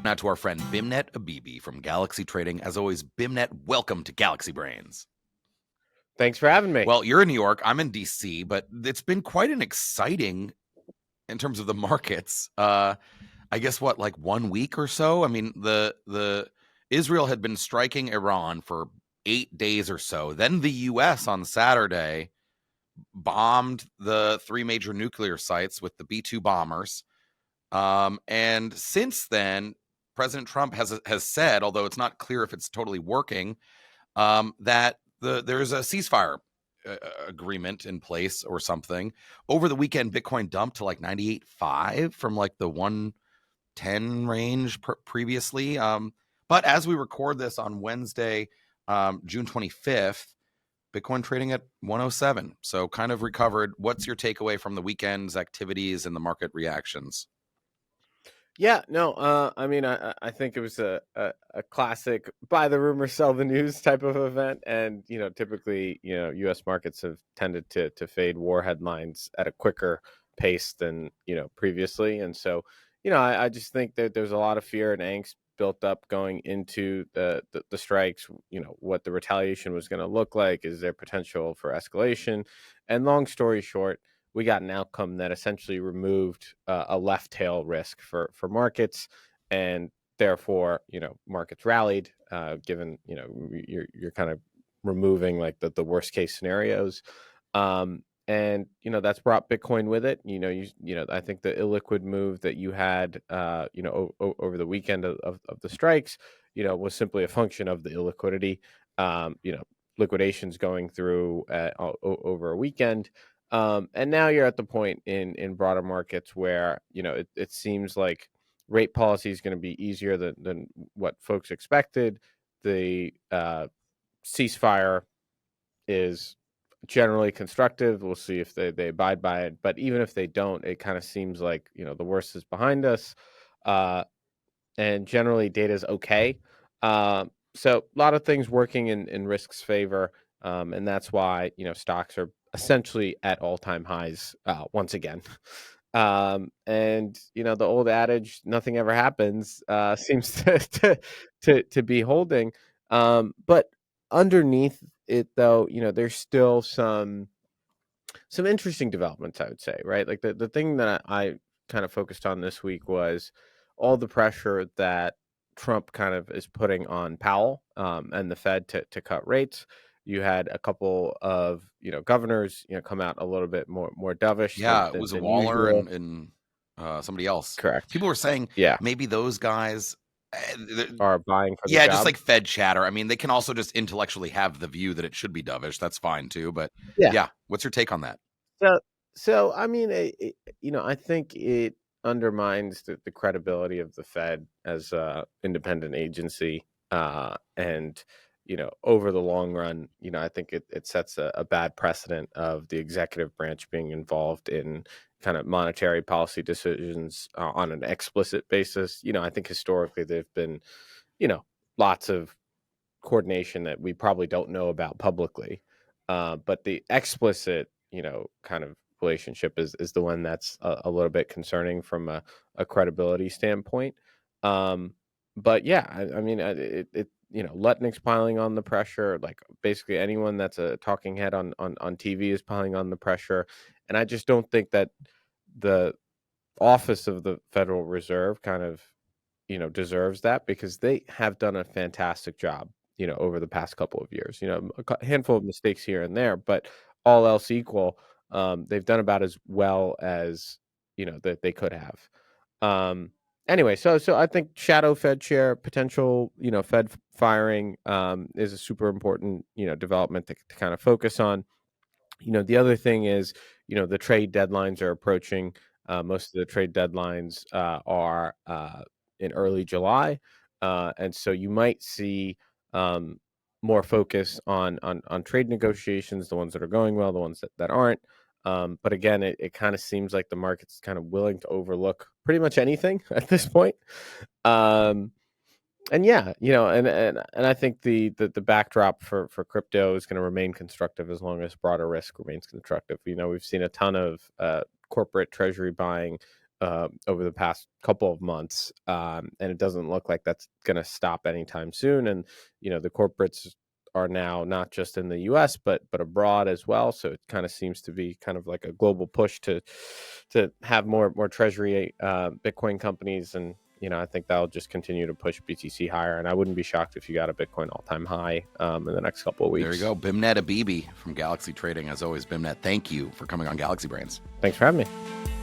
now to our friend Bimnet Abibi from Galaxy Trading. As always, Bimnet, welcome to Galaxy Brains. Thanks for having me. Well, you're in New York, I'm in DC, but it's been quite an exciting, in terms of the markets, I guess like 1 week or so. I mean, the Israel had been striking Iran for 8 days or so. Then the US on Saturday bombed the 3 major nuclear sites with the B-2 bombers. And since then, President Trump has said, although it's not clear if it's totally working, that there's a ceasefire agreement in place or something. Over the weekend, Bitcoin dumped to like 98.5 from like the 110 range previously. But as we record this on Wednesday, June 25th, Bitcoin trading at 107. So kind of recovered. What's your takeaway from the weekend's activities and the market reactions? Yeah, no, I mean, I think it was a classic buy the rumor, sell the news type of event. And, typically, U.S. markets have tended to fade war headlines at a quicker pace than, previously. And so, I just think that there's a lot of fear and angst built up going into the strikes, what the retaliation was going to look like. Is there potential for escalation? And long story short, we got an outcome that essentially removed a left tail risk for markets, and therefore, markets rallied. Given you're kind of removing like the worst case scenarios, and that's brought Bitcoin with it. I think the illiquid move that you had, over the weekend of the strikes, was simply a function of the illiquidity. Liquidations going through over a weekend. And now you're at the point in broader markets where, it seems like rate policy is going to be easier than what folks expected. The ceasefire is generally constructive. We'll see if they abide by it. But even if they don't, it kind of seems like, the worst is behind us. And generally data is okay. So a lot of things working in risk's favor. And that's why, stocks are essentially at all-time highs once again. And the old adage, nothing ever happens, seems to be holding. But underneath it, though, there's still some interesting developments, I would say, right? Like the thing that I kind of focused on this week was all the pressure that Trump kind of is putting on Powell and the Fed to cut rates. You had a couple of governors come out a little bit more dovish. Yeah, it was than Waller usual. and somebody else. Correct. People were saying, Yeah, maybe those guys, are buying for the yeah, job. just like Fed chatter. I mean, they can also just intellectually have the view that it should be dovish. That's fine too. But yeah, what's your take on that? So I mean, I think it undermines the credibility of the Fed as a independent agency, and over the long run, I think it sets a bad precedent of the executive branch being involved in kind of monetary policy decisions on an explicit basis. I think historically there've been, lots of coordination that we probably don't know about publicly, but the explicit, kind of relationship is the one that's a little bit concerning from a credibility standpoint. But yeah, I mean, Lutnick's piling on the pressure. Like basically anyone that's a talking head on TV is piling on the pressure, and I just don't think that the office of the Federal Reserve kind of deserves that, because they have done a fantastic job over the past couple of years. A handful of mistakes here and there, but all else equal, they've done about as well as that they could have. Anyway, so I think shadow Fed chair potential, Fed firing is a super important development to kind of focus on. The other thing is the trade deadlines are approaching. Most of the trade deadlines are in early July, and so you might see more focus on trade negotiations, the ones that are going well, the ones that aren't. But again, it kind of seems like the market's kind of willing to overlook pretty much anything at this point. And yeah, and I think the backdrop for crypto is going to remain constructive as long as broader risk remains constructive. We've seen a ton of corporate treasury buying over the past couple of months, and it doesn't look like that's going to stop anytime soon. And the corporates are now not just in the U.S. but abroad as well. So it kind of seems to be kind of like a global push to have more treasury Bitcoin companies, and I think that'll just continue to push BTC higher. And I wouldn't be shocked if you got a Bitcoin all-time high in the next couple of weeks. There you go. Bimnet Abibi from Galaxy Trading. As always, Bimnet, thank you for coming on Galaxy Brains. Thanks for having me.